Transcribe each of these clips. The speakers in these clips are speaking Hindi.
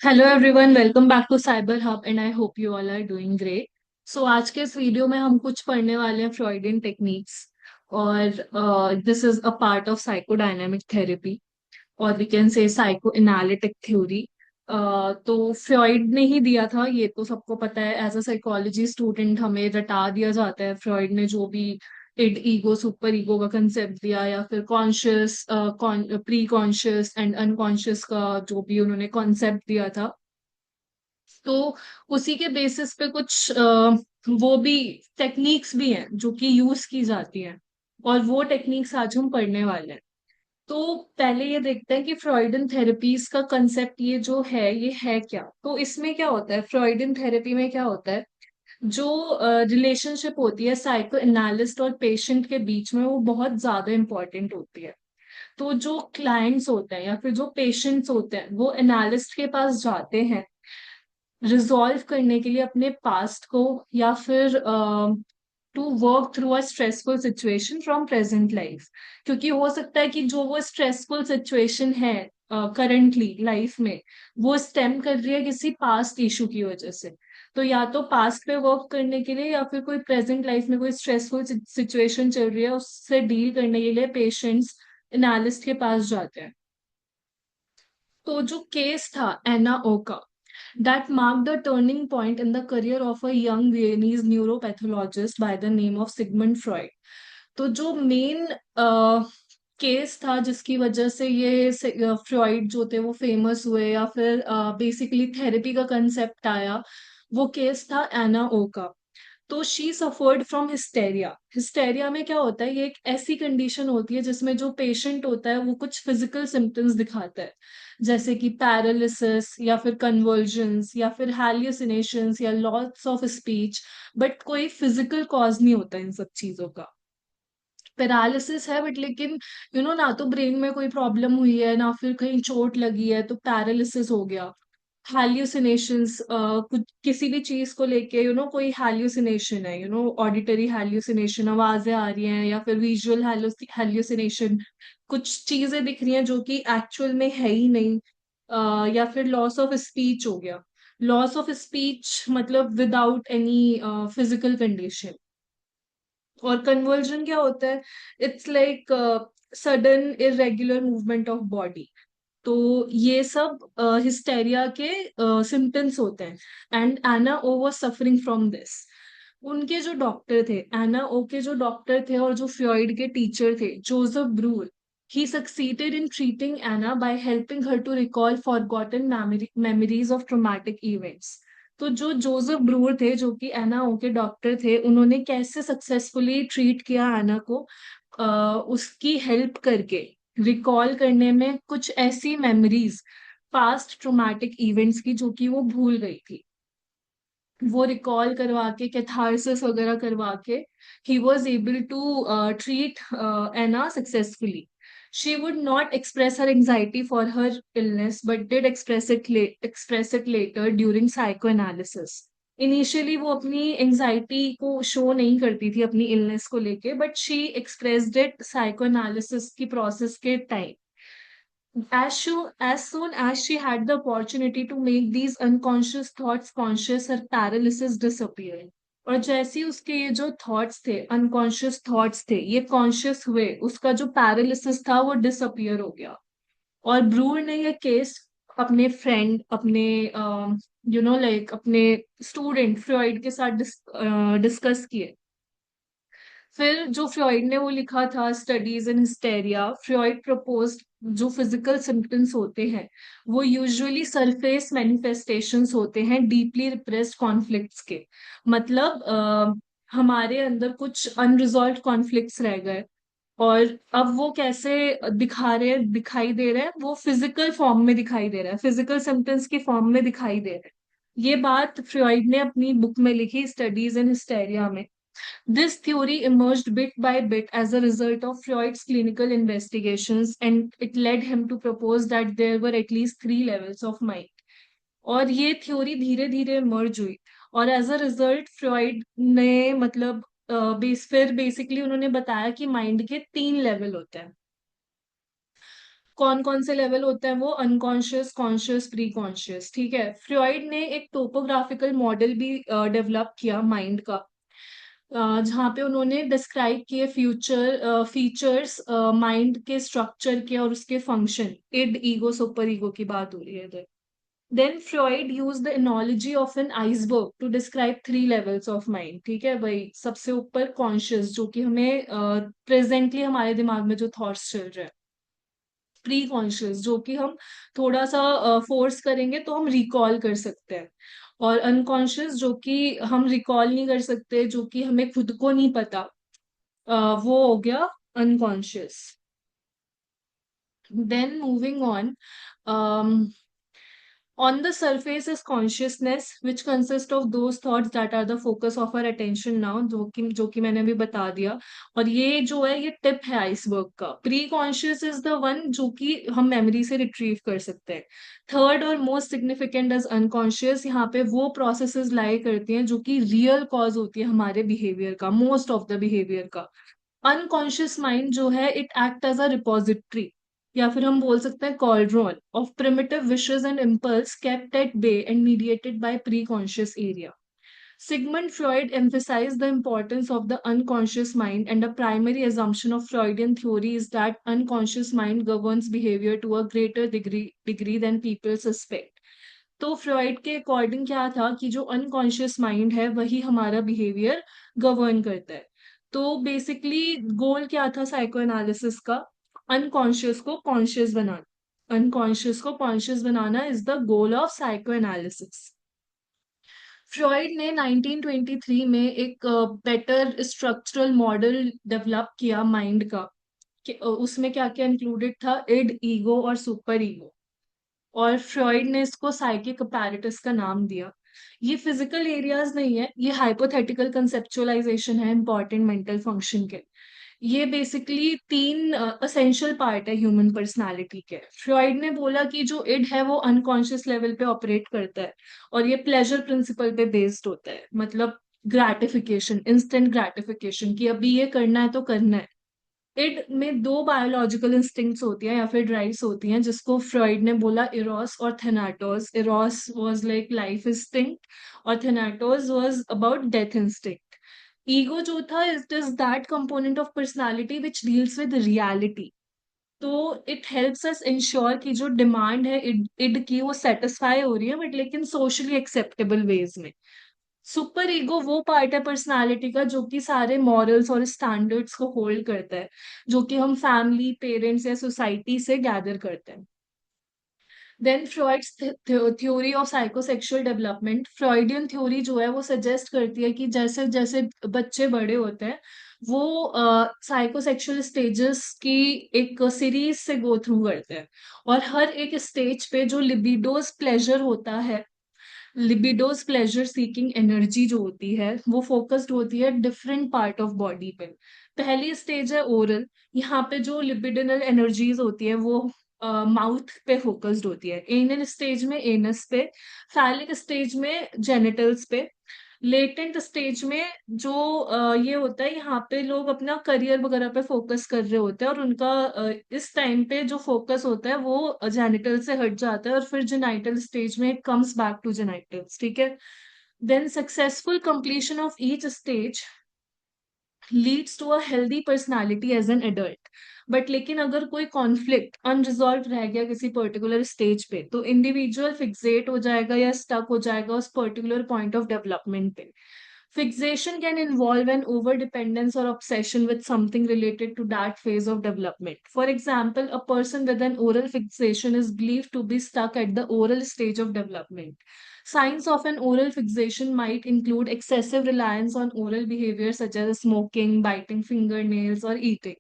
Hello everyone, welcome back to cyber hub and I hope you all are doing great. So आज के इस वीडियो में हम कुछ पढ़ने वाले हैं फ्रॉइडियन टेक्निक्स। और this is a part of psychodynamic therapy, और we can say psychoanalytic theory. तो फ्रॉइड ने ही दिया था, ये तो सबको पता है। एज अ साइकोलॉजी स्टूडेंट हमें रटा दिया जाता है फ्रॉइड ने जो भी इड ईगो सुपर ईगो का कंसेप्ट दिया, या फिर conscious pre conscious and unconscious का जो भी उन्होंने कॉन्सेप्ट दिया था। तो उसी के बेसिस पे कुछ वो भी टेक्निक्स भी हैं जो कि यूज की जाती हैं, और वो टेक्निक्स आज हम पढ़ने वाले हैं। तो पहले ये देखते हैं कि फ्रॉइडन थेरेपीज का कंसेप्ट ये है क्या। तो इसमें क्या होता है, फ्रॉइडन थेरेपी में क्या होता है, जो रिलेशनशिप होती है साइको एनालिस्ट और पेशेंट के बीच में, वो बहुत ज्यादा इंपॉर्टेंट होती है। तो जो क्लाइंट्स होते हैं या फिर जो पेशेंट्स होते हैं, वो एनालिस्ट के पास जाते हैं रिजॉल्व करने के लिए अपने पास्ट को, या फिर to work through a stressful situation from present life. क्योंकि हो सकता है कि जो वो स्ट्रेसफुल सिचुएशन है करंटली लाइफ में, वो स्टेम कर रही है किसी पास्ट इशू की वजह से। तो या तो पास्ट पे वर्क करने के लिए, या फिर कोई प्रेजेंट लाइफ में कोई स्ट्रेसफुल सिचुएशन चल रही है, उससे डील करने के लिए पेशेंट्स एनालिस्ट के पास जाते हैं। तो जो केस था एना ओ का, that marked the turning point in the career of a young Viennese neuropathologist by the name of Sigmund Freud। तो जो मेन केस था जिसकी वजह से ये फ्रॉइड जो थे वो फेमस हुए, या फिर बेसिकली थेरेपी का कंसेप्ट आया, वो केस था एना ओ का। तो she suffered from hysteria. Hysteria में क्या होता है, ये एक ऐसी कंडीशन होती है जिसमें जो पेशेंट होता है वो कुछ फिजिकल सिम्टम्स दिखाता है, जैसे कि पैरालिसिस या फिर कन्वर्जन्स या फिर हैल्यूसिनेशंस या लॉस ऑफ स्पीच। बट कोई फिजिकल कॉज नहीं होता इन सब चीजों का। पैरालिसिस है बट लेकिन ना तो ब्रेन में कोई प्रॉब्लम हुई है, ना फिर कहीं चोट लगी है, तो पैरालिसिस हो गया। हैल्यूसिनेशंस, कुछ किसी भी चीज को लेके कोई हैल्यूसिनेशन है, ऑडिटरी हैल्यूसिनेशन, आवाजें आ रही हैं, या फिर विजुअल हैल्यूसिनेशन, कुछ चीजें दिख रही हैं जो कि एक्चुअल में है ही नहीं। या फिर लॉस ऑफ स्पीच हो गया। लॉस ऑफ स्पीच मतलब विदाउट एनी फिजिकल कंडीशन। और कन्वर्जन क्या होता है, it's like sudden irregular movement of body. तो ये सब हिस्टेरिया के सिम्टम्स होते हैं, and Anna O was suffering from this. उनके जो डॉक्टर थे, एना ओ के जो डॉक्टर थे और जो फ्रॉइड के टीचर थे, Joseph Breuer, he succeeded in treating Anna by helping her to recall forgotten memories of traumatic events. तो जो जोसेफ ब्रूअर थे, जो कि एना ओ के डॉक्टर थे, उन्होंने कैसे सक्सेसफुली ट्रीट किया एना को, उसकी हेल्प करके रिकॉल करने में कुछ ऐसी मेमोरीज पास्ट ट्रॉमेटिक इवेंट्स की जो कि वो भूल गई थी, वो रिकॉल करवा के कैथारसिस वगैरह करवा के he was able to treat Anna successfully. She would not express her anxiety for her illness, but did express it later during psycho analysis. Initially वो अपनी एंग्जाइटी को शो नहीं करती थी अपनी इलनेस को लेके, but she expressed it psycho analysis की प्रोसेस के time. As soon as she had the opportunity to make these unconscious thoughts conscious, her paralysis disappeared। और जैसे ही उसके ये जो थॉट्स थे, अनकॉन्शियस थॉट्स थे, ये कॉन्शियस हुए, उसका जो पैरालिसिस था वो डिसअपियर हो गया। और ब्रूअर ने ये केस अपने फ्रेंड, अपने लाइक अपने स्टूडेंट फ्रॉइड के साथ डिस्कस किए। फिर जो फ्रॉइड ने वो लिखा था studies in hysteria, Freud proposed जो फिजिकल सिम्टम्स होते हैं वो यूजुअली सरफेस मैनिफेस्टेशंस होते हैं डीपली रिप्रेस्ड कॉन्फ्लिक्ट्स के। मतलब हमारे अंदर कुछ अनरिजॉल्व कॉन्फ्लिक्ट्स रह गए, और अब वो कैसे दिखाई दे रहे हैं, वो फिजिकल फॉर्म में दिखाई दे रहा है, फिजिकल सिम्टम्स की फॉर्म में दिखाई दे रहा है। ये बात फ्रॉइड ने अपनी बुक में लिखी, स्टडीज इन हिस्टेरिया में। This theory emerged bit by bit as a result of Freud's clinical investigations, and it led him to propose that there were at least three levels of mind। और ये थ्योरी धीरे धीरे मर्ज हुई, और एज अ रिजल्ट फ्रॉइड ने मतलब फिर बेसिकली उन्होंने बताया कि माइंड के तीन लेवल होते हैं। कौन कौन से लेवल होते हैं वो, अनकॉन्शियस, कॉन्शियस, प्री कॉन्शियस, ठीक है। फ्रॉइड ने एक टोपोग्राफिकल मॉडल भी डेवलप किया माइंड का, जहाँ पे उन्होंने डिस्क्राइब किए फीचर्स माइंड के स्ट्रक्चर के और उसके function, id, ego, super ego की बात हो रही है इधर। Then Freud use the anology of an iceberg to describe 3 levels of mind, ठीक है भाई। सबसे ऊपर कॉन्शियस, जो कि हमें प्रेजेंटली हमारे दिमाग में जो थॉट्स चल रहे हैं। प्री कॉन्शियस, जो कि हम थोड़ा सा फोर्स करेंगे तो हम रिकॉल कर सकते हैं। और अनकॉन्शियस, जो कि हम रिकॉल नहीं कर सकते, जो कि हमें खुद को नहीं पता, वो हो गया unconscious. Then moving on, on the surface is consciousness, which consists of those thoughts that are the focus of our attention now, जो कि मैंने अभी बता दिया। और ये जो है ये टिप है आइसबर्ग का। Pre conscious is the one जो कि हम मेमोरी से रिट्रीव कर सकते हैं। थर्ड और मोस्ट सिग्निफिकेंट इज अनकॉन्शियस, यहाँ पे वो प्रोसेसेस लाई करती हैं जो कि रियल कॉज होती है हमारे बिहेवियर का, मोस्ट ऑफ द बिहेवियर का। अनकॉन्शियस माइंड जो है it act as a repository, या फिर हम बोल सकते हैं cauldron of primitive wishes and impulse kept at bay and mediated by pre conscious area. Sigmund Freud emphasized the importance of the unconscious mind, and a primary assumption of Freudian theory is that unconscious mind governs behavior to a greater degree than people suspect. तो फ्रॉइड के अकॉर्डिंग क्या था कि जो अनकॉन्शियस माइंड है वही हमारा बिहेवियर गवर्न करता है। तो बेसिकली गोल क्या था साइको एनालिसिस का? अनकॉन्शियस को कॉन्शियस बनाना। अनकॉन्शियस को conscious banana is the goal of psycho analysis. Freud ने 1923 में एक बेटर स्ट्रक्चरल मॉडल डेवलप किया माइंड का, उसमें क्या क्या इंक्लूडेड था, इड, ईगो और सुपर ईगो। और फ्रॉइड ने इसको साइकिक अपैरेटस का नाम दिया। ये फिजिकल एरियाज नहीं है, ये हाइपोथेटिकल कंसेप्चुअलाइजेशन है इंपॉर्टेंट मेंटल फंक्शन के। ये बेसिकली 3 असेंशियल पार्ट है ह्यूमन पर्सनालिटी के। फ्रॉइड ने बोला कि जो इड है वो अनकॉन्शियस लेवल पे ऑपरेट करता है, और ये प्लेजर प्रिंसिपल पे बेस्ड होता है, मतलब ग्रैटिफिकेशन, इंस्टेंट ग्रैटिफिकेशन, कि अभी ये करना है तो करना है। इड में 2 बायोलॉजिकल इंस्टिंक्ट्स होती हैं या फिर ड्राइव्स होती हैं, जिसको फ्रॉइड ने बोला इरोस और Thanatos. Eros was like life instinct, और Thanatos was about death instinct. Ego जो था, it is that component of personality which deals with reality. तो इट हेल्प्स अस इंश्योर कि जो डिमांड है इड की वो सेटिस्फाई हो रही है, बट लेकिन सोशली एक्सेप्टेबल वेज में। सुपर ईगो वो पार्ट है पर्सनालिटी का जो कि सारे मॉरल्स और स्टैंडर्ड्स को होल्ड करता है, जो कि हम फैमिली, पेरेंट्स या सोसाइटी से गैदर करते हैं। Then Freud's theory of psychosexual development. Freudian theory जो है वो सजेस्ट करती है कि जैसे जैसे बच्चे बड़े होते हैं वो साइकोसेक्सुअल स्टेजेस की एक सीरीज से गो थ्रू करते हैं, और हर एक स्टेज पे जो लिबिडोज प्लेजर होता है, लिबिडोज प्लेजर सीकिंग एनर्जी जो होती है वो फोकस्ड होती है डिफरेंट पार्ट ऑफ बॉडी पे। पहली स्टेज है ओरल, यहाँ पे जो लिबिडिनल एनर्जीज होती है वो माउथ पे फोकस्ड होती है। एनल स्टेज में एनस पे, फैलिक स्टेज में जेनिटल्स पे। लेटेंट स्टेज में जो ये होता है, यहाँ पे लोग अपना करियर वगैरह पे फोकस कर रहे होते हैं, और उनका इस टाइम पे जो फोकस होता है वो जेनिटल से हट जाता है, और फिर जेनाइटल स्टेज में it comes back to genitals, ठीक है। Then successful completion of each stage leads to a healthy personality as an adult. But लेकिन अगर कोई कॉन्फ्लिक्ट अनरिजॉल्व रह गया किसी पर्टिकुलर स्टेज पे, तो इंडिविजुअल फिक्सेट हो जाएगा या स्टक हो जाएगा उस पर्टिकुलर पॉइंट ऑफ डेवलपमेंट पे। Fixation can involve an overdependence or obsession with something related to that phase of development. For example, a person with an oral fixation is believed to be stuck at the oral stage of development. Signs of an oral fixation might include excessive reliance on oral behavior such as smoking, biting fingernails, or eating.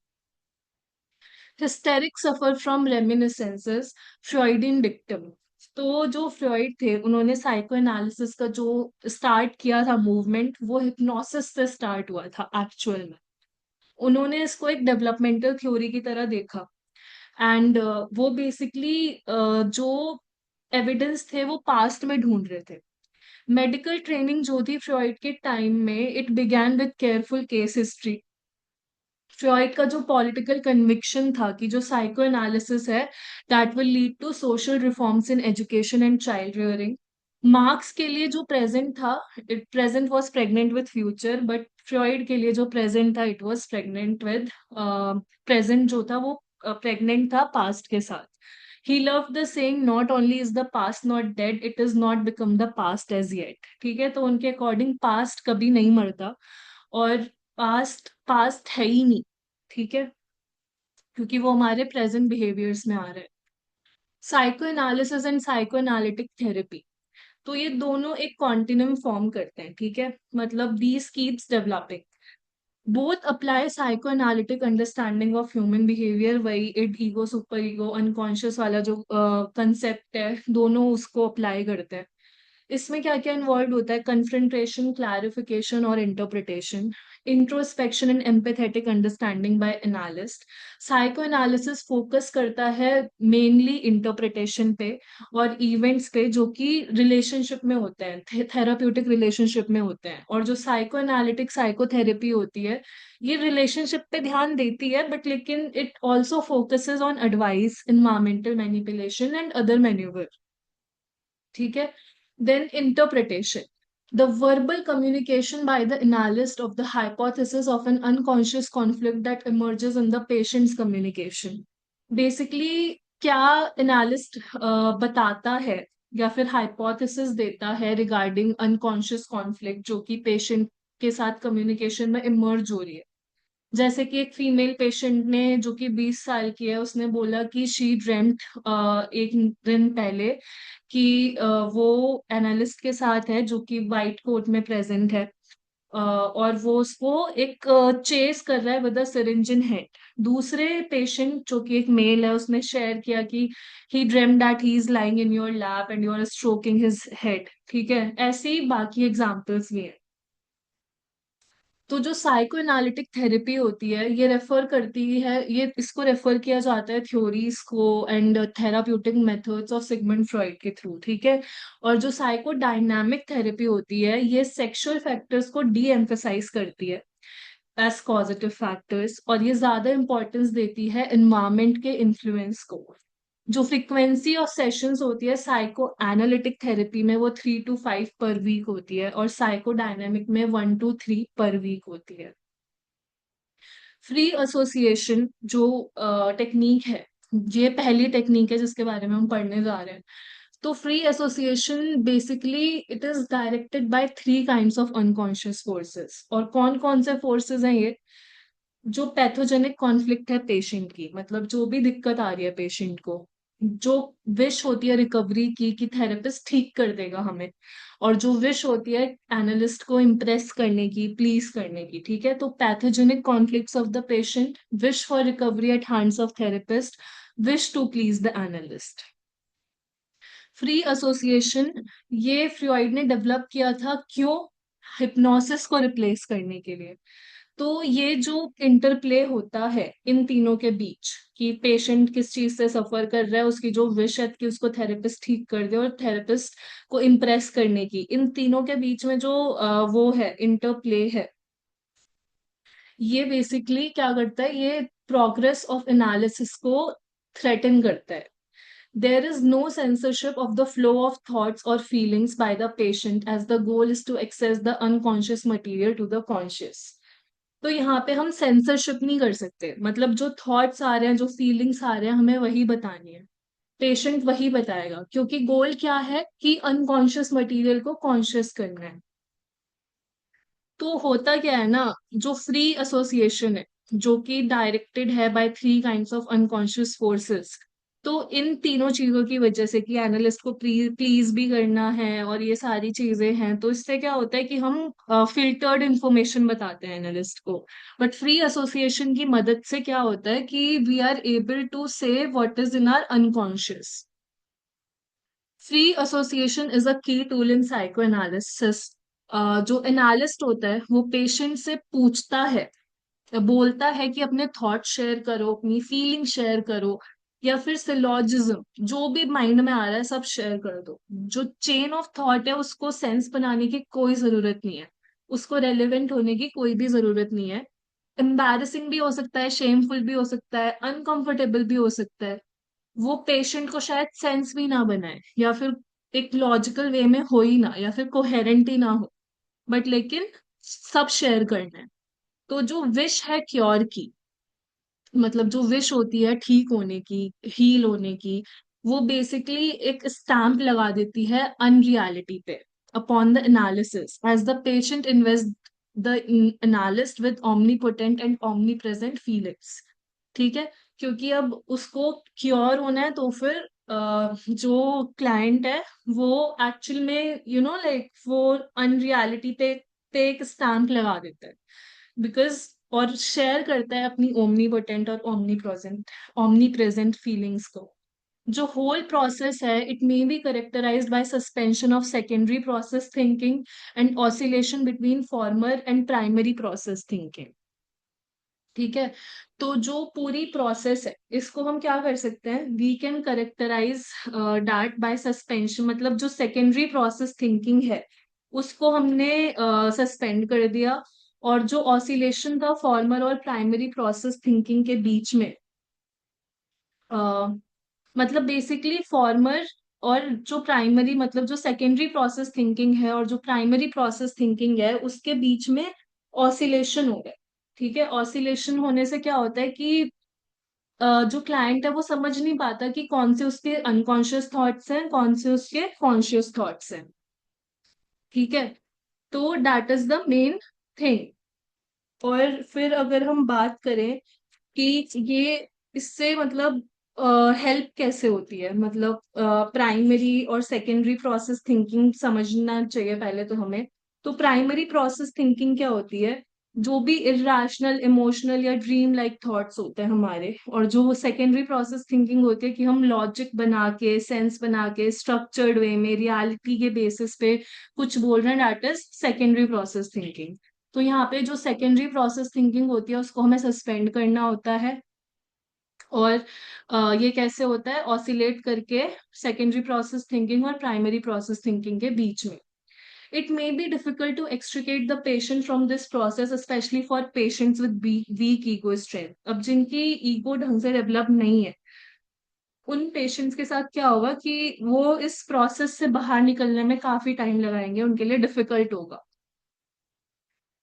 Hysterics suffer from reminiscences, Freudian dictum. तो जो फ्रॉइड थे उन्होंने साइको एनालिसिस का जो स्टार्ट किया था मूवमेंट, वो हिप्नोसिस से स्टार्ट हुआ था एक्चुअल में। उन्होंने इसको एक डेवलपमेंटल थ्योरी की तरह देखा, एंड वो बेसिकली जो एविडेंस थे वो पास्ट में ढूंढ रहे थे। मेडिकल ट्रेनिंग जो थी फ्रॉइड के टाइम में, it began with careful case history. Freud का जो पॉलिटिकल कन्विक्शन था कि जो साइको एनालिसिस है that will lead to social reforms in education and child rearing. Marx के लिए जो प्रेजेंट था, it present was pregnant with future, but Freud के लिए जो प्रेजेंट था it was pregnant with, present जो था वो प्रेग्नेंट था पास्ट के साथ। He love the saying not only is the past not dead, it is not become the past as yet. ठीक है, तो उनके अकॉर्डिंग पास्ट कभी नहीं मरता, और पास्ट पास्ट है ही नहीं। ठीक है, क्योंकि वो हमारे प्रेजेंट बिहेवियर्स में आ रहा है। Psycho analysis and psycho analytic therapy, तो ये दोनों एक कॉन्टिन्यूम फॉर्म करते हैं। ठीक है, मतलब these keeps developing, both apply psychoanalytic understanding of human behaviour, वही id ego super ego unconscious वाला जो कंसेप्ट है, दोनों उसको अप्लाई करते हैं। इसमें क्या क्या इन्वॉल्व होता है? कन्फ्रंटेशन, क्लैरिफिकेशन और interpretation, introspection and empathetic understanding by analyst. Psycho analysis focus करता है मेनली इंटरप्रिटेशन पे और इवेंट्स पे जो कि रिलेशनशिप में होते हैं, थेराप्यूटिक रिलेशनशिप में होते हैं। और जो साइको एनालिटिक साइकोथेरेपी होती है ये रिलेशनशिप पे ध्यान देती है, बट लेकिन it also focuses on advice, environmental manipulation and other manoeuvre. ठीक है, then interpretation, the verbal communication by the analyst of the hypothesis of an unconscious conflict that emerges in the patient's communication। Basically क्या एनालिस्ट बताता है या फिर हाइपोथेसिस देता है रिगार्डिंग अनकॉन्शियस कॉन्फ्लिक्ट जो कि पेशेंट के साथ कम्युनिकेशन में इमर्ज हो रही है। जैसे कि एक फीमेल पेशेंट ने जो कि 20 साल की है, उसने बोला कि शी ड्रेम्ट एक दिन पहले कि वो एनालिस्ट के साथ है जो कि वाइट कोट में प्रेजेंट है, और वो उसको एक चेस कर रहा है with a syringe in head. दूसरे पेशेंट जो कि एक मेल है उसने शेयर किया कि he dream that he is lying in your lap and you are stroking his head. ठीक है, ऐसे ही बाकी एग्जांपल्स भी हैं। तो जो साइको एनालिटिक थेरेपी होती है ये रेफर करती है, ये इसको रेफर किया जाता है थ्योरीज को and therapeutic methods of Sigmund Freud के थ्रू। ठीक है, और जो साइको डायनामिक थेरेपी होती है ये सेक्सुअल फैक्टर्स को डी एम्फेसाइज करती है एज पॉजिटिव फैक्टर्स, और ये ज्यादा इंपॉर्टेंस देती है एनवायरमेंट के इन्फ्लुएंस को। जो फ्रीक्वेंसी ऑफ सेशंस होती है साइको एनालिटिक थेरेपी में वो 3 to 5 पर वीक होती है, और साइको डायनामिक में 1 to 3 पर वीक होती है। फ्री एसोसिएशन जो टेक्निक है, ये पहली टेक्निक है जिसके बारे में हम पढ़ने जा रहे हैं। तो free association basically it is directed by 3 kinds of unconscious forces. और कौन कौन से फोर्सेस हैं ये? जो पैथोजेनिक कॉन्फ्लिक्ट है पेशेंट की, मतलब जो भी दिक्कत आ रही है पेशेंट को, जो विश होती है रिकवरी की कि थेरेपिस्ट ठीक कर देगा हमें, और जो विश होती है एनालिस्ट को इम्प्रेस करने की, प्लीज करने की। ठीक है, तो pathogenic conflicts of the patient, wish for recovery at hands of therapist, wish to please the analyst. Free association ये फ्रॉइड ने डेवलप किया था, क्यों? हिप्नोसिस को रिप्लेस करने के लिए। तो ये जो इंटरप्ले होता है इन तीनों के बीच कि पेशेंट किस चीज से सफर कर रहा है, उसकी जो विश है कि उसको थेरेपिस्ट ठीक कर दे, और थेरेपिस्ट को इम्प्रेस करने की, इन तीनों के बीच में जो वो है इंटरप्ले है, ये बेसिकली क्या करता है? ये प्रोग्रेस ऑफ एनालिसिस को थ्रेटन करता है। There is no censorship of the flow of thoughts or feelings by the patient as the goal is to access the unconscious material to the conscious। तो यहाँ पे हम सेंसरशिप नहीं कर सकते, मतलब जो थॉट्स आ रहे हैं, जो फीलिंग्स आ रहे हैं, हमें वही बतानी है, पेशेंट वही बताएगा, क्योंकि गोल क्या है कि अनकॉन्शियस मटेरियल को कॉन्शियस करना है। तो होता क्या है ना, जो फ्री एसोसिएशन है जो कि डायरेक्टेड है by 3 kinds of unconscious forces, तो इन तीनों चीजों की वजह से कि एनालिस्ट को प्लीज भी करना है और ये सारी चीजें हैं, तो इससे क्या होता है कि हम फिल्टर्ड इंफॉर्मेशन बताते हैं एनालिस्ट को। बट फ्री एसोसिएशन की मदद से क्या होता है कि वी आर एबल टू से what is in are unconscious. Free association is a की टूल इन साइको एनालिसिस। जो एनालिस्ट होता है वो पेशेंट से पूछता है, बोलता है कि अपने थॉट शेयर करो, अपनी फीलिंग शेयर करो, या फिर सिलॉजिज्म जो भी माइंड में आ रहा है सब शेयर कर दो। जो चेन ऑफ थॉट है उसको सेंस बनाने की कोई जरूरत नहीं है, उसको रेलेवेंट होने की कोई भी जरूरत नहीं है। एम्बैरेसिंग भी हो सकता है, शेमफुल भी हो सकता है, अनकंफर्टेबल भी हो सकता है। वो पेशेंट को शायद सेंस भी ना बनाए, या फिर एक लॉजिकल वे में हो ही ना, या फिर कोहेरेंट ही ना हो, बट लेकिन सब शेयर करना है। तो जो विश है क्योर की, मतलब जो विश होती है ठीक होने की, हील होने की, वो बेसिकली एक स्टैंप लगा देती है अनरियलिटी पे, upon the analysis, as the patient invest the analyst with omnipotent and omnipresent feelings. ठीक है, क्योंकि अब उसको क्योर होना है, तो फिर जो क्लाइंट है वो एक्चुअल में लाइक वो अनरियलिटी पे एक स्टैंप लगा देता है, बिकॉज और शेयर करता है अपनी ओमनीपोटेंट और ओमनी प्रेजेंट फीलिंग्स को। जो होल प्रोसेस है, it may be characterised by suspension of secondary process thinking and oscillation between former and primary process thinking. ठीक है, तो जो पूरी प्रोसेस है, इसको हम क्या कर सकते हैं, we can characterise that by suspension, मतलब जो सेकेंडरी प्रोसेस थिंकिंग है उसको हमने सस्पेंड कर दिया, और जो ऑसिलेशन था फॉर्मर और प्राइमरी प्रोसेस थिंकिंग के बीच में, मतलब बेसिकली फॉर्मर और जो प्राइमरी, मतलब जो सेकेंडरी प्रोसेस थिंकिंग है और जो प्राइमरी प्रोसेस थिंकिंग है, उसके बीच में ऑसिलेशन हो गया। ठीक है, ऑसिलेशन होने से क्या होता है कि जो क्लाइंट है वो समझ नहीं पाता कि कौन से उसके अनकॉन्शियस थॉट्स हैं, कौन से उसके कॉन्शियस थॉट्स हैं। ठीक है, तो that is the main thing. और फिर अगर हम बात करें कि ये इससे मतलब हेल्प कैसे होती है, मतलब प्राइमरी और सेकेंडरी प्रोसेस थिंकिंग समझना चाहिए पहले तो हमें। तो प्राइमरी प्रोसेस थिंकिंग क्या होती है, जो भी इरेशनल, इमोशनल या ड्रीम लाइक थॉट्स होते हैं हमारे, और जो सेकेंडरी प्रोसेस थिंकिंग होती है कि हम लॉजिक बना के, सेंस बना के, स्ट्रक्चर्ड वे में, रियलिटी के बेसिस पे कुछ बोल रहे हैं, that is secondary process thinking. तो यहाँ पे जो सेकेंडरी प्रोसेस थिंकिंग होती है उसको हमें सस्पेंड करना होता है। और ये कैसे होता है, ऑसिलेट करके सेकेंडरी प्रोसेस थिंकिंग और प्राइमरी प्रोसेस थिंकिंग के बीच में। It may be difficult to extricate the patient from this process, specially for patients with weak ego strength. अब जिनकी ईगो ढंग से डेवलप नहीं है, उन पेशेंट्स के साथ क्या होगा कि वो इस प्रोसेस से बाहर निकलने में काफी टाइम लगाएंगे, उनके लिए डिफिकल्ट होगा।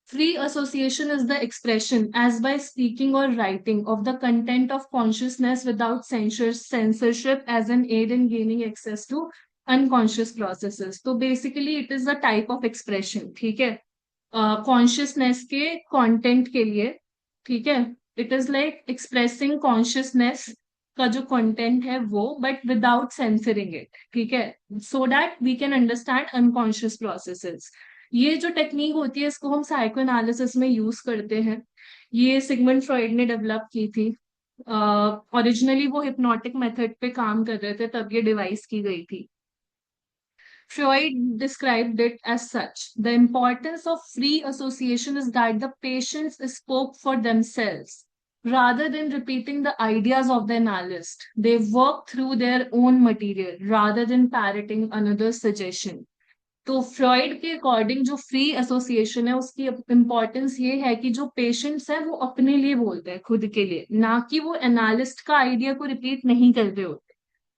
Free association is the expression, as by speaking or writing, of the content of consciousness without censorship as an aid in gaining access to unconscious processes. तो basically it is a type of expression, ठीक है, कॉन्शियसनेस के कंटेंट के लिए। ठीक है, it is like expressing consciousness का जो कंटेंट है वो, बट विदाउट सेंसरिंग इट। ठीक है, so that we can understand unconscious processes. ये जो टेक्निक होती है इसको हम साइको एनालिसिस में यूज करते हैं। ये सिगमंड फ्रॉइड ने डेवलप की थी। ओरिजिनली वो हिप्नोटिक मेथड पे काम कर रहे थे, तब ये डिवाइस की गई थी। Freud described it as such. The importance of free association is that the patients spoke for themselves. Rather than repeating the ideas of the analyst, they work through their own material rather than parroting another's suggestion. तो फ्रॉइड के अकॉर्डिंग जो फ्री एसोसिएशन है उसकी इम्पोर्टेंस ये है कि जो पेशेंट्स हैं वो अपने लिए बोलते हैं, खुद के लिए, ना कि वो एनालिस्ट का आइडिया को रिपीट नहीं कर रहे होते।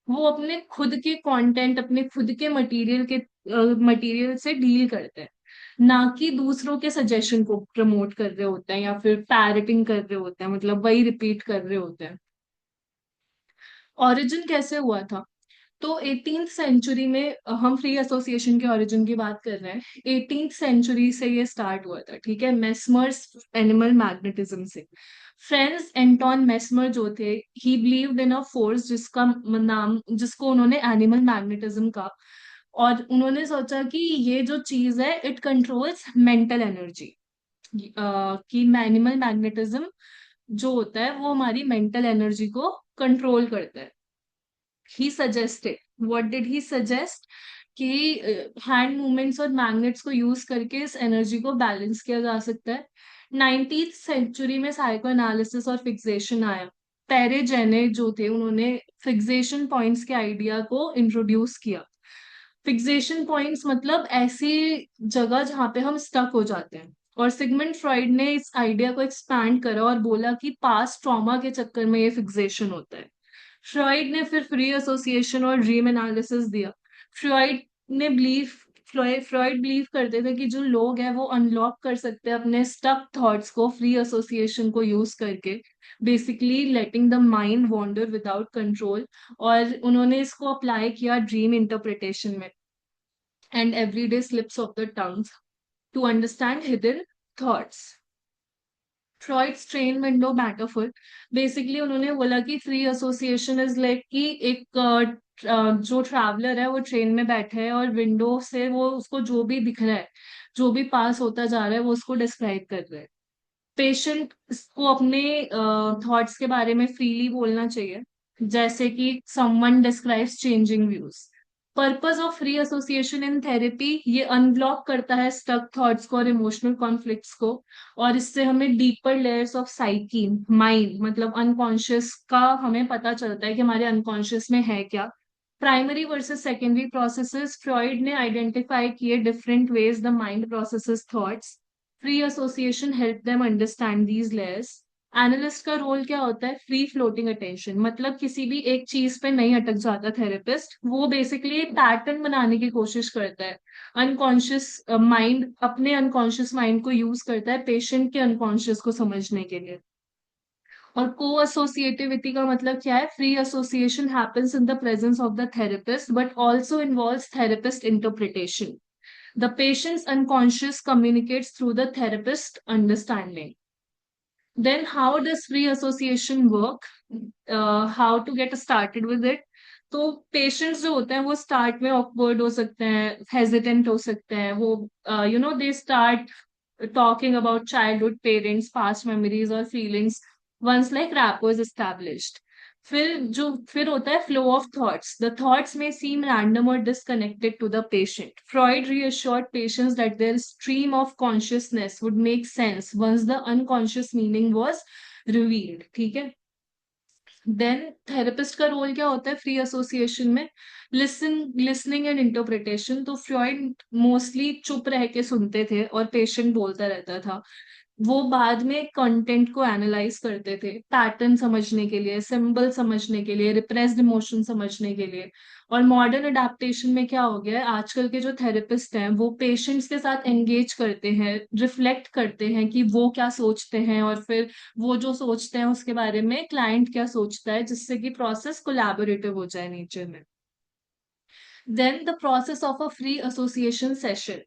वो अपने खुद के कंटेंट, अपने खुद के मटेरियल से डील करते हैं, ना कि दूसरों के सजेशन को प्रमोट कर रहे होते हैं या फिर पैरटिंग कर रहे होते हैं, मतलब वही रिपीट कर रहे होते हैं। ओरिजिन कैसे हुआ था, तो 18th सेंचुरी में, हम फ्री एसोसिएशन के ओरिजिन की बात कर रहे हैं, 18th सेंचुरी से ये स्टार्ट हुआ था। ठीक है, मेस्मर्स एनिमल मैग्नेटिज्म से। फ्रेंस एंटोन मेस्मर जो थे, ही बिलीव्ड इन अ फोर्स जिसका नाम, जिसको उन्होंने एनिमल मैग्नेटिज्म का, और उन्होंने सोचा कि ये जो चीज है इट कंट्रोल्स मेंटल एनर्जी, कि एनिमल मैग्नेटिज्म जो होता है वो हमारी मेंटल एनर्जी को कंट्रोल करता है। He suggested, what did he suggest, कि हैंड मूवमेंट्स और मैग्नेट्स को यूज करके इस एनर्जी को बैलेंस किया जा सकता है। 19th सेंचुरी में साइको एनालिसिस और फिक्सेशन आया। पेरे जेने जो थे, उन्होंने फिक्सेशन पॉइंट्स के आइडिया को इंट्रोड्यूस किया। फिक्सेशन पॉइंट्स मतलब ऐसी जगह जहां पे हम स्टक हो जाते हैं, और सिगमंड फ्रॉइड ने इस आइडिया को एक्सपैंड करा और बोला कि पास्ट ट्रॉमा के चक्कर में ये फिक्सेशन होता है। फ्रॉइड ने फिर फ्री एसोसिएशन और ड्रीम एनालिसिस दिया। फ्रॉइड ने बिलीव फ्रॉइड बिलीव करते थे कि जो लोग हैं वो अनलॉक कर सकते हैं अपने स्टक थॉट्स को फ्री एसोसिएशन को यूज करके, basically letting the mind wander without control. और उन्होंने इसको अप्लाई किया ड्रीम इंटरप्रिटेशन में and everyday slips of the tongue to understand hidden thoughts. Freud's train window metaphor, basically उन्होंने बोला कि फ्री एसोसिएशन इज लाइक कि एक जो ट्रैवलर है वो ट्रेन में बैठा है और विंडो से वो उसको जो भी दिख रहा है, जो भी पास होता जा रहा है वो उसको डिस्क्राइब कर रहा है। पेशेंट को अपने थॉट्स के बारे में फ्रीली बोलना चाहिए, जैसे कि someone describes changing views. Purpose of free association in therapy, ये अनब्लॉक करता है स्टक थॉट्स को और इमोशनल कॉन्फ्लिक्ट्स को, और इससे हमें deeper layers of psyche mind मतलब अनकॉन्शियस का हमें पता चलता है कि हमारे अनकॉन्शियस में है क्या। Primary versus secondary processes, Freud ने आइडेंटिफाई किए different ways the mind processes thoughts. Free association help them understand these layers. Analyst का रोल क्या होता है? फ्री फ्लोटिंग अटेंशन, मतलब किसी भी एक चीज पे नहीं अटक जाता थेरेपिस्ट, वो बेसिकली पैटर्न बनाने की कोशिश करता है। अनकॉन्शियस माइंड अपने अनकॉन्शियस माइंड को यूज करता है पेशेंट के अनकॉन्शियस को समझने के लिए। और को एसोसिएटिविटी का मतलब क्या है? Free association happens in the presence of the therapist but also involves therapist interpretation. The patient's unconscious communicates through the therapist understanding. Then, how does free association work? How to get started with it? तो पेशेंट्स जो होते हैं वो स्टार्ट में ऑकवर्ड हो सकते हैं, हेजिटेंट हो सकते हैं, वो they start talking about childhood parents, past memories or feelings once like rapport is established. फिर होता है flow of thoughts. The thoughts may seem random or disconnected to the patient. Freud reassured patients that their stream of consciousness would make sense once the unconscious meaning was revealed. ठीक है? देन थेरेपिस्ट का रोल क्या होता है फ्री एसोसिएशन में? Listening and interpretation. तो फ्रॉइड मोस्टली चुप रह के सुनते थे और पेशेंट बोलता रहता था। वो बाद में कंटेंट को एनालाइज करते थे पैटर्न समझने के लिए, सिंबल समझने के लिए, रिप्रेस्ड इमोशन समझने के लिए। और मॉडर्न अडेप्टेशन में क्या हो गया है, आजकल के जो थेरेपिस्ट हैं वो पेशेंट्स के साथ एंगेज करते हैं, रिफ्लेक्ट करते हैं कि वो क्या सोचते हैं, और फिर वो जो सोचते हैं उसके बारे में क्लाइंट क्या सोचता है, जिससे कि प्रोसेस कोलैबोरेटिव हो जाए नेचर में। Then the process of a free association session.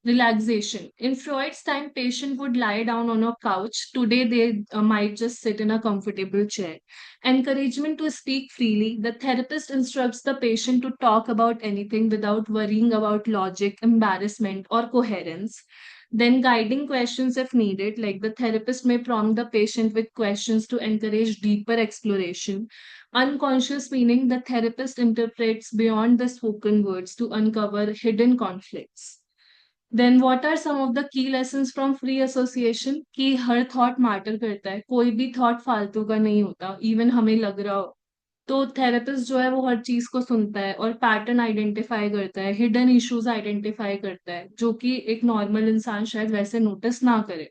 Relaxation. In Freud's time, patient would lie down on a couch. Today, they might just sit in a comfortable chair. Encouragement to speak freely. The therapist instructs the patient to talk about anything without worrying about logic, embarrassment, or coherence. Then guiding questions if needed, like the therapist may prompt the patient with questions to encourage deeper exploration. Unconscious meaning, the therapist interprets beyond the spoken words to uncover hidden conflicts. Then what are some of the key lessons from free association? कि हर थॉट मैटर करता है, कोई भी थॉट फालतू का नहीं होता, इवन हमें लग रहा हो। तो थेरेपिस्ट जो है वो हर चीज को सुनता है और पैटर्न आइडेंटिफाई करता है, हिडन इश्यूज आइडेंटिफाई करता है, जो कि एक नॉर्मल इंसान शायद वैसे नोटिस ना करे।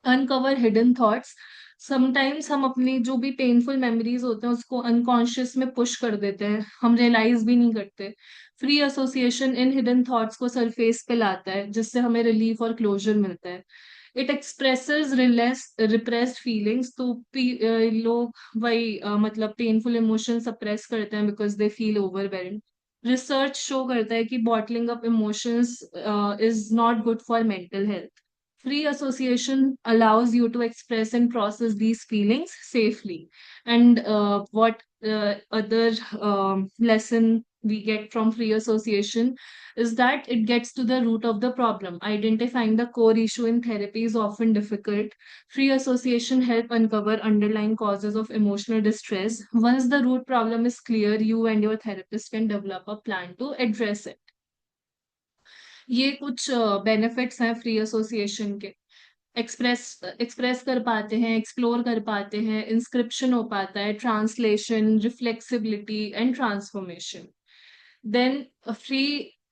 अनकवर हिडन थॉट्स, समटाइम्स हम अपनी जो भी पेनफुल मेमोरीज होते हैं उसको अनकॉन्शियस में पुश कर देते हैं, हम रियलाइज भी नहीं करते। Free association in hidden thoughts को सरफेस पे लाता है, जिससे हमें रिलीफ और क्लोजर मिलता है। इट एक्सप्रेसेस रिप्रेस्ड फीलिंग्स, तो लोग वही मतलब पेनफुल इमोशन सप्रेस करते हैं because they feel overwhelmed. Research show करता है कि bottling up emotions is not good for mental health. Free association allows you to express and process these feelings safely. And what other lesson we get from free association is that it gets to the root of the problem. Identifying the core issue in therapy is often difficult. Free association help uncover underlying causes of emotional distress. Once the root problem is clear, you and your therapist can develop a plan to address it. ये कुछ बेनिफिट्स हैं फ्री एसोसिएशन के। एक्सप्रेस एक्सप्रेस कर पाते हैं, एक्सप्लोर कर पाते हैं, इंस्क्रिप्शन हो पाता है, translation, reflexibility and transformation. Then free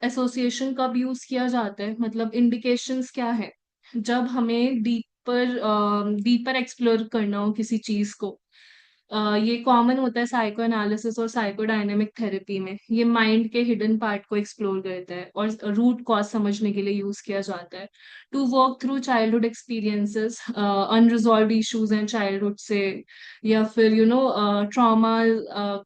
association कब यूज किया जाता है, मतलब इंडिकेशंस क्या है? जब हमें डीपर एक्सप्लोर करना हो किसी चीज को, ये कॉमन होता है साइको एनालिसिस और साइको डायनेमिक थेरेपी में। ये माइंड के हिडन पार्ट को एक्सप्लोर करता है और रूट कॉज समझने के लिए यूज किया जाता है, to work through childhood experiences, unresolved issues and childhood से, या फिर ट्रॉमा,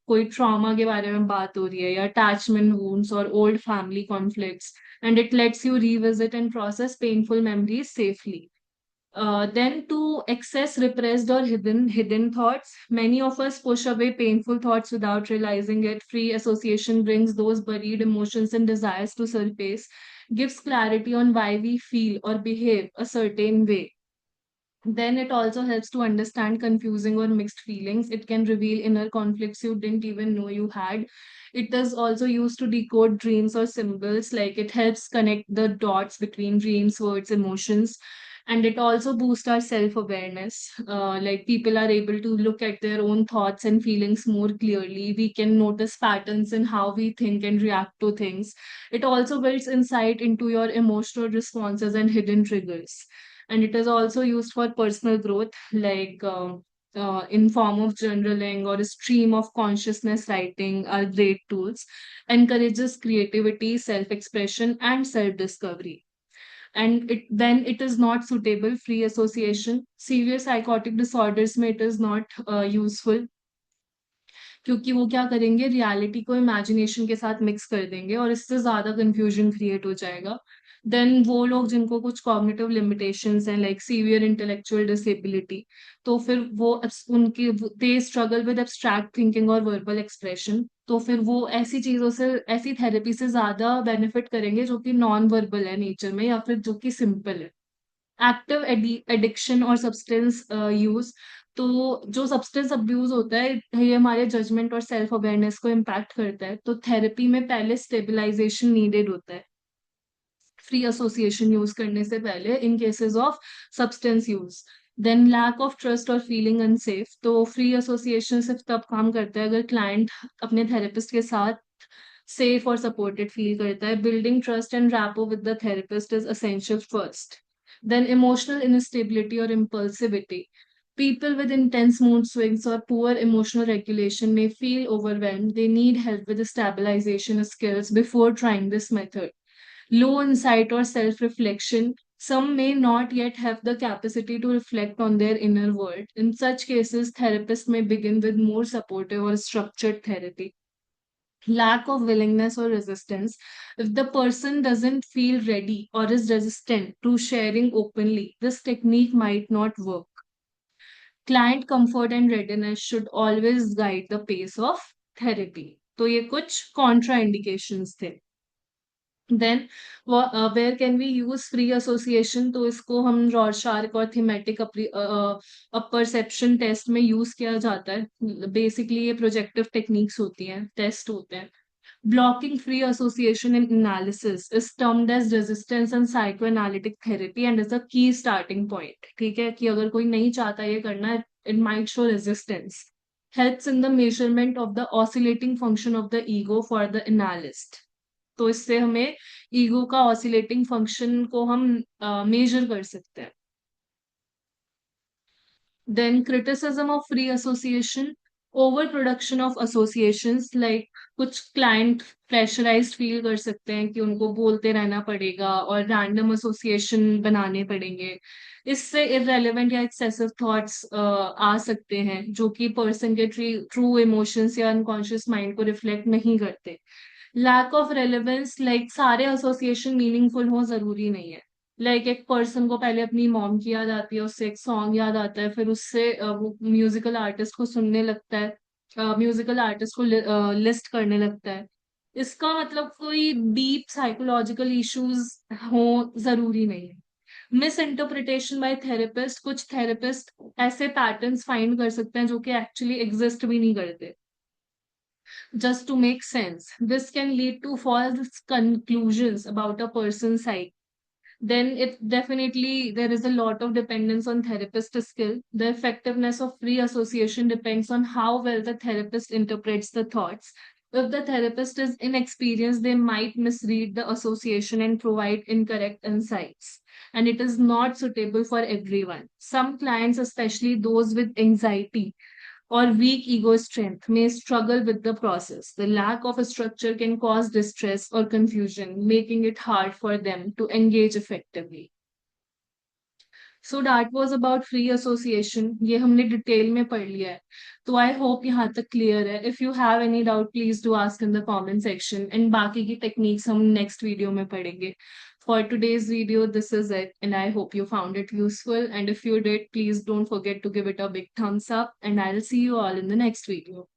कोई ट्रॉमा के बारे में बात हो रही है, या अटैचमेंट वुंड्स और old family conflicts, and it lets you revisit and process painful memories safely. Then to access repressed or hidden thoughts, many of us push away painful thoughts without realizing it. Free association brings those buried emotions and desires to surface, gives clarity on why we feel or behave a certain way. Then it also helps to understand confusing or mixed feelings. It can reveal inner conflicts you didn't even know you had. It is also used to decode dreams or symbols, like it helps connect the dots between dreams, words, emotions. And it also boosts our self awareness. Like people are able to look at their own thoughts and feelings more clearly. We can notice patterns in how we think and react to things. It also builds insight into your emotional responses and hidden triggers. And it is also used for personal growth, like in form of journaling or a stream of consciousness writing are great tools. Encourages creativity, self-expression, and self-discovery. And it is not suitable. Free association, severe psychotic disorders में it is not useful, क्योंकि वो क्या करेंगे, रियलिटी को इमेजिनेशन के साथ मिक्स कर देंगे और इससे ज्यादा कंफ्यूजन क्रिएट हो जाएगा। देन वो लोग जिनको कुछ कॉग्निटिव लिमिटेशंस हैं, लाइक सीवियर इंटेलेक्चुअल डिसेबिलिटी, तो फिर वो उनकी they struggle with abstract thinking और वर्बल एक्सप्रेशन, तो फिर वो ऐसी चीजों से, ऐसी थेरेपी से ज्यादा बेनिफिट करेंगे जो कि नॉन वर्बल है नेचर में, या फिर जो कि सिंपल है। एक्टिव एडिक्शन और सब्सटेंस यूज, तो जो सब्सटेंस अब्यूज होता है ये हमारे जजमेंट और सेल्फ अवेयरनेस को इम्पैक्ट करता है, तो थेरेपी में पहले स्टेबलाइजेशन नीडेड होता है फ्री एसोसिएशन यूज करने से पहले, in cases of substance use. Then lack of trust और फीलिंग अनसेफ, तो फ्री एसोसिएशन सिर्फ तब काम करता है अगर क्लाइंट अपने थेरेपिस्ट के साथ safe or supported feel करता है। Building trust and rapport with the therapist is essential first. Then emotional instability or impulsivity. People with intense mood swings or poor emotional regulation may feel overwhelmed. They need help with the stabilization skills before trying this method. Low insight or self-reflection. Some may not yet have the capacity to reflect on their inner world. In such cases, therapists may begin with more supportive or structured therapy. Lack of willingness or resistance. If the person doesn't feel ready or is resistant to sharing openly, this technique might not work. Client comfort and readiness should always guide the pace of therapy. तो ये कुछ कॉन्ट्रा इंडिकेशंस थे। Then where can we use free association, तो इसको हम रॉरशार्क और थीमेटिक परसेप्शन टेस्ट में यूज किया जाता है। बेसिकली ये प्रोजेक्टिव टेक्निक्स होती हैं, टेस्ट होते हैं। Blocking free association in analysis is termed as resistance and psychoanalytic therapy and is a key starting point. ठीक है कि अगर कोई नहीं चाहता ये करना, it might show resistance. Helps in the measurement of the oscillating function of the ego for the analyst. तो इससे हमें ईगो का ऑसिलेटिंग फंक्शन को हम मेजर कर सकते हैं। Then criticism of free association, overproduction of associations, like कुछ क्लाइंट प्रेशराइज्ड फील कर सकते हैं कि उनको बोलते रहना पड़ेगा और रैंडम एसोसिएशन बनाने पड़ेंगे। इससे इररेलेवेंट या एक्सेसिव थॉट्स आ सकते हैं जो कि पर्सन के ट्रू इमोशंस या अनकॉन्शियस माइंड को रिफ्लेक्ट नहीं करते। लैक ऑफ रेलेवेंस, लाइक सारे एसोसिएशन मीनिंगफुल हो जरूरी नहीं है। एक पर्सन को पहले अपनी मॉम की याद आती है, उससे एक सॉन्ग याद आता है, फिर उससे वो म्यूजिकल आर्टिस्ट को सुनने लगता है, म्यूजिकल आर्टिस्ट को लिस्ट करने लगता है। इसका मतलब कोई डीप साइकोलॉजिकल इश्यूज हो जरूरी नहीं है। मिस इंटरप्रिटेशन बाय थेरेपिस्ट, कुछ थेरेपिस्ट ऐसे पैटर्न्स फाइंड कर सकते हैं जो कि एक्चुअली एग्जिस्ट भी नहीं करते, just to make sense. This can lead to false conclusions about a person's psyche. Then it definitely there is a lot of dependence on therapist skill. The effectiveness of free association depends on how well the therapist interprets the thoughts. If the therapist is inexperienced, they might misread the association and provide incorrect insights. And it is not suitable for everyone. Some clients, especially those with anxiety or weak ego strength, may struggle with the process. The lack of a structure can cause distress or confusion, making it hard for them to engage effectively. So that was about free association, ये हमने डिटेल में पढ़ लिया है. तो आई होप यहाँ तक क्लियर है. If you have any doubt please do ask in the comment section, and बाकी की टेक्निक्स हम नेक्स्ट वीडियो में पढ़ेंगे. For today's video, this is it, and I hope you found it useful. And if you did, please don't forget to give it a big thumbs up, and I'll see you all in the next video.